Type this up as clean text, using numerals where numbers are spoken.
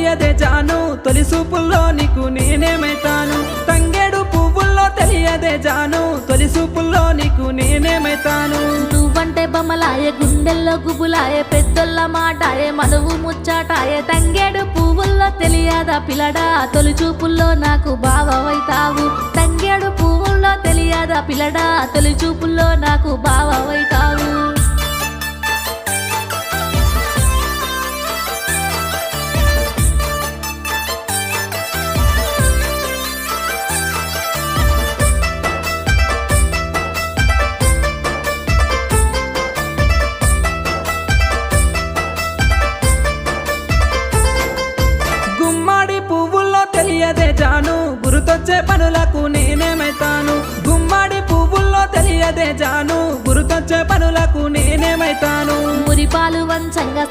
తెలియదే జాను తొలి చూపుల్లో నీకు నేనేమైతాను తంగేడు పువ్వుల్లో తెలియదే జాను తొలి చూపుల్లో నీకు నేనేమైతాను నువ్వంటే బొమ్మలాయే గుండెల్లో గుబులాయే పెద్దోళ్ళ మాటాయే మనువు ముచ్చాటాయే తంగేడు పువ్వుల్లో తెలియదా పిల్లడా తొలి చూపుల్లో నాకు బావవైతావు తంగేడు పువ్వుల్లో తెలియదా పిల్లడా తొలి చూపుల్లో నాకు బావవైతావు గుమ్మడి పువ్వుల్లో తెలియదే జాను గురుతొచ్చే పనులకు నేనేమైతాను గుమ్మడి పువ్వుల్లో తెలియదే జాను గురుతొచ్చే పనులకు నేనేమైతాను మురిపాలు వంచంగా